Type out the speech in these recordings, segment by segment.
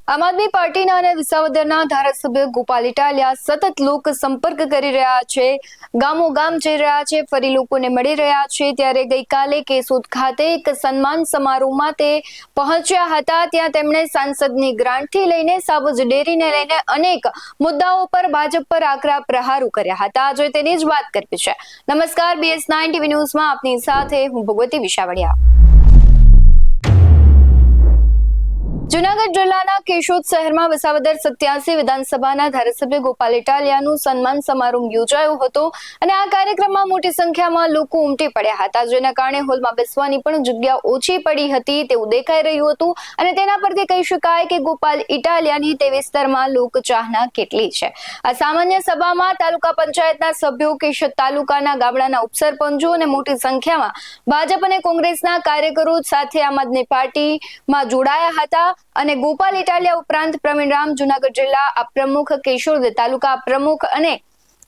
આમ આદમી પાર્ટીના અને વિસાવદરના ધારાસભ્ય ગોપાલ ઇટાલિયા સતત લોક સંપર્ક કરી રહ્યા છે, ગામો ગામ જઈ રહ્યા છે, ફરી લોકોને મળી રહ્યા છે। ત્યારે ગઈકાલે કેશોદ ખાતે એક સન્માન સમારોહમાં તે પહોંચ્યા હતા। ત્યાં તેમણે સાંસદની ગ્રાન્ટથી લઈને સાવજ ડેરીને લઈને અનેક મુદ્દાઓ પર ભાજપ પર આકરા પ્રહારો કર્યા હતા। આજે તેની જ વાત કરવી છે। નમસ્કાર, BS9 TV ન્યૂઝમાં આપની સાથે હું ભગવતી વિશાવડિયા। જૂનાગઢ જિલ્લાના કેશોદ શહેરમાં વિસાવદર 87 વિધાનસભાના ધારાસભ્ય ગોપાલ ઇટાલિયાનું સન્માન સમારોહ યોજાયો હતો અને આ કાર્યક્રમમાં મોટી સંખ્યામાં લોકો ઉમટી પડ્યા હતા, જેના કારણે હોલમાં બેસવાની પણ જગ્યા ઓછી પડી હતી તેવું દેખાઈ રહ્યું હતું અને તેના પરથી કહી શકાય કે ગોપાલ ઇટાલિયાની તે વિસ્તારમાં લોકચાહના કેટલી છે। આ સામાન્ય સભામાં તાલુકા પંચાયતના સભ્યો, કેશોદ તાલુકાના ગામડાના ઉપસરપંચો અને મોટી સંખ્યામાં ભાજપ અને કોંગ્રેસના કાર્યકરો સાથે આમ આદમી પાર્ટીમાં જોડાયા હતા અને ગોપાલ ઇટાલિયા ઉપરાંત પ્રવીણ રામ જૂનાગઢ જિલ્લા આ પ્રમુખ, કેશોદ તાલુકા પ્રમુખ અને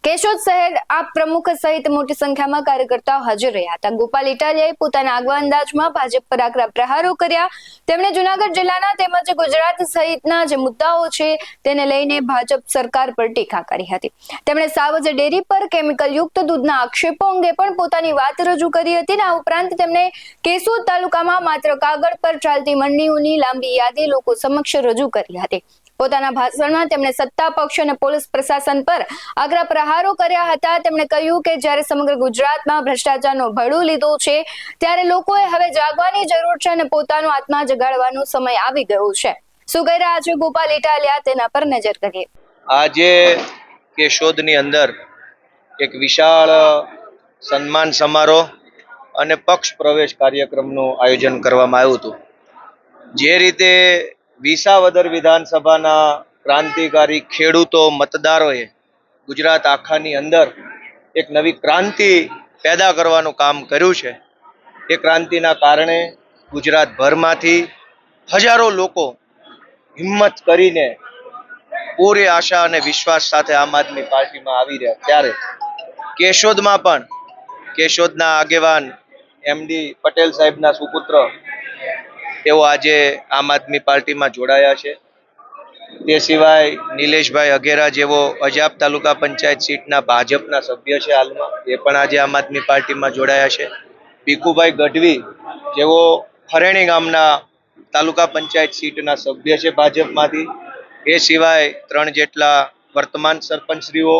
કેશોદ શહેર આ પ્રમુખ સહિત મોટી સંખ્યામાં કાર્યકર્તાઓ હાજર રહ્યા હતા। ગોપાલ ઇટાલિયાએ પોતાના આગવા અંદાજમાં ભાજપ પર આકરા પ્રહારો કર્યા। તેમણે જૂનાગઢ જિલ્લાના તેમજ ગુજરાત સહિતના જે મુદ્દાઓ છે તેને લઈને ભાજપ સરકાર પર ટીકા કરી હતી। તેમણે સાવજ ડેરી પર કેમિકલ યુક્ત દૂધના આક્ષેપો અંગે પણ પોતાની વાત રજૂ કરી હતી। આ ઉપરાંત તેમણે કેશોદ તાલુકામાં માત્ર કાગળ પર ચાલતી મંડીઓની લાંબી યાદી લોકો સમક્ષ રજૂ કરી હતી। પોતાના ભાષણમાં તેમણે સત્તા પક્ષ અને પોલીસ પ્રશાસન પર આકરા પ્રહારો કર્યા હતા। તેમણે કહ્યું કે જ્યારે સમગ્ર ગુજરાતમાં ભ્રષ્ટાચારનો ભડો લીધો છે ત્યારે લોકોએ હવે જાગવાની જરૂર છે અને પોતાનો આત્મા જગાડવાનો સમય આવી ગયો છે। શું કહી રહ્યા છે ગોપાલ ઇટાલિયા, તેના પર નજર કરીએ। આજે કેશોદની અંદર એક વિશાળ સન્માન સમારોહ અને પક્ષ પ્રવેશ કાર્યક્રમનું આયોજન કરવામાં આવ્યું હતું। જે રીતે વિસાવદર વિધાનસભાના ક્રાંતિકારી ખેડૂતો મતદારોએ ગુજરાત આખાની અંદર એક નવી ક્રાંતિ પેદા કરવાનું કામ કર્યું છે। એ ક્રાંતિના કારણે ગુજરાતભરમાંથી હજારો લોકો હિંમત કરીને પૂરી આશા અને વિશ્વાસ સાથે આમ આદમી પાર્ટીમાં આવી રહ્યા। ત્યારે કેશોદમાં પણ કેશોદના આગેવાન MD પટેલ સાહેબના સુપુત્ર તેઓ આજે આમ આદમી પાર્ટીમાં જોડાયા છે। તે સિવાય નિલેશભાઈ અઘેરા જેવો અજાબ તાલુકા પંચાયત સીટના ભાજપના સભ્ય છે હાલમાં, એ પણ આજે આમ આદમી પાર્ટીમાં જોડાયા છે। ભીખુભાઈ ગઢવી જેવો ફરેણી ગામના તાલુકા પંચાયત સીટના સભ્ય છે ભાજપમાંથી। એ સિવાય 3 જેટલા વર્તમાન સરપંચશ્રીઓ,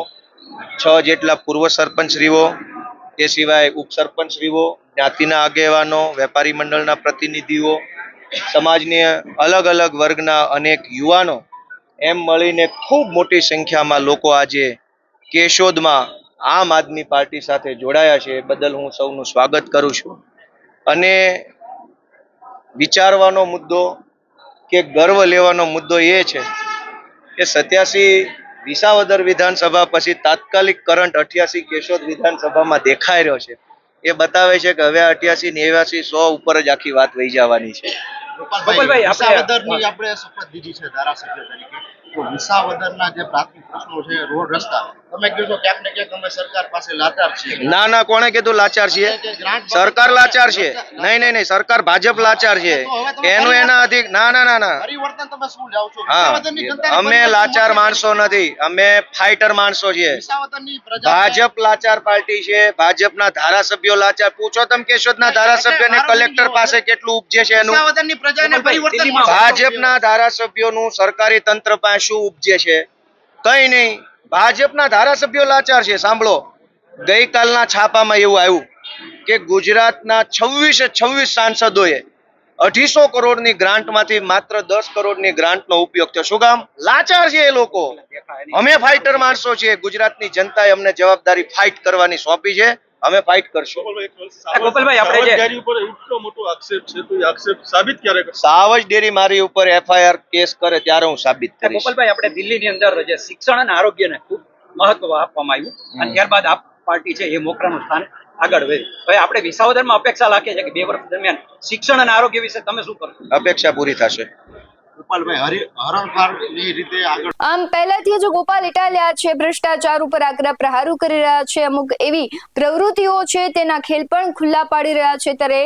6 જેટલા પૂર્વ સરપંચશ્રીઓ, એ સિવાય ઉપસરપંચશ્રીઓ, જ્ઞાતિના આગેવાનો, વેપારી મંડળના પ્રતિનિધિઓ, સમાજની અલગ અલગ વર્ગના અનેક યુવાનો, એમ મળીને ખૂબ મોટી સંખ્યામાં લોકો આજે કેશોદમાં આમ આદમી પાર્ટી સાથે જોડાયા છે। એ બદલ હું સૌનું સ્વાગત કરું છું। અને વિચારવાનો મુદ્દો કે ગર્વ લેવાનો મુદ્દો એ છે કે 87 વિસાવદર વિધાનસભા પછી તાત્કાલિક કરંટ 88 કેશોદ વિધાનસભામાં દેખાઈ રહ્યો છે। એ બતાવે છે કે હવે 88, 89, 100 ઉપર જ આખી વાત વહી જવાની છે। ગોપાલભાઈ, વિસાવદરની આપણે શપથ લીધી છે ધારાસભ્ય તરીકે, તો વિસાવદરના જે પ્રાથમિક પ્રશ્નો છે, રોડ રસ્તા, તમે કીધું ક્યાંક ને ક્યાંક અમે સરકાર પાસે લાચાર છીએ। ના, કોણે કીધું લાચાર છીએ? સરકાર લાચાર છે? નહીં, સરકાર ભાજપ લાચાર છે। એનું એના અધિક ના પરિવર્તન તમે શું લાવો છો? હા, અમે લાચાર માણસો નથી, અમે ફાઇટર માણસો છીએ। ભાજપ લાચાર પાર્ટી છે, ભાજપના ધારાસભ્યો લાચાર। પૂછો તમે કેશોદના ધારાસભ્યને કલેક્ટર પાસે કેટલું ઉપજે છે એનું? ભાજપના ધારાસભ્યોનું સરકારી તંત્ર પાસે શું ઉપજે છે? કઈ નહીં। ભાજપના ધારાસભ્યો લાચાર છે। સાંભળો, ગઈકાલના છાપામાં એવું આવ્યું કે ગુજરાતના 26 સાંસદોએ 250 કરોડની ગ્રાન્ટમાંથી માત્ર 10 કરોડની ગ્રાન્ટનો ઉપયોગ થયો। શું કામ? લાચાર છે એ લોકો। અમે ફાઇટર માણસો છીએ, ગુજરાતની જનતાએ અમને જવાબદારી ફાઇટ કરવાની સોંપી છે, અમે ફાઇટ કરશું। ગોપાલભાઈ, આપણે ડેરી ઉપર એટલો મોટો આક્ષેપ છે, તો એ આક્ષેપ સાબિત ક્યારે કરશો? સાવજ ડેરી મારી ઉપર FIR કેસ કરે ત્યારે હું સાબિત કરીશ। ગોપાલભાઈ, આપણે દિલ્હીની અંદર જે શિક્ષણ અને આરોગ્યને ખૂબ મહત્વ આપવામાં આવ્યું અને ત્યારબાદ આપ પાર્ટી છે એ મોખરાનું સ્થાન આગળ વધ્યું। હવે આપણે વિસાવદરમાં અપેક્ષા રાખીએ છીએ કે 2 વર્ષ દરમિયાન શિક્ષણ અને આરોગ્ય વિશે તમે શું કરશો? અપેક્ષા પૂરી થશે। ગોપાલભાઈ હરણફાળની રીતે આગળ આમ પહેલાથી જ ગોપાલ ઇટાલિયા છે ભ્રષ્ટાચાર ઉપર આકરા પ્રહારો કરી રહ્યા છે, અમુક એવી પ્રવૃત્તિઓ છે તેના ખેલ પણ ખુલ્લા પાડી રહ્યા છે. ત્યારે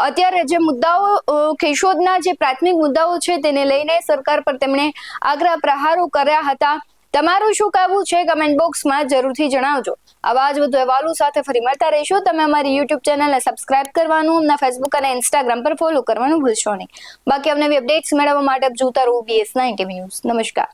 અત્યારે જે મુદ્દાઓ કેશોદના જે પ્રાથમિક મુદ્દાઓ છે તેને લઈને સરકાર પર તેમણે આકરા પ્રહારો કર્યા હતા. તમારું શું કહેવું છે કમેન્ટ બોક્સમાં જરૂરથી જણાવજો. આવા જ વધુ અહેવાલો સાથે ફરી મળતા રહીશું. તમે અમારી યુટ્યુબ ચેનલને સબસ્ક્રાઇબ કરવાનું, અમના ફેસબુક અને ઇન્સ્ટાગ્રામ પર ફોલો કરવાનું ભૂલશો નહીં. બાકી અમને અપડેટ્સ મેળવવા માટે જોતા રહો BS9 TV ન્યૂઝ. નમસ્કાર.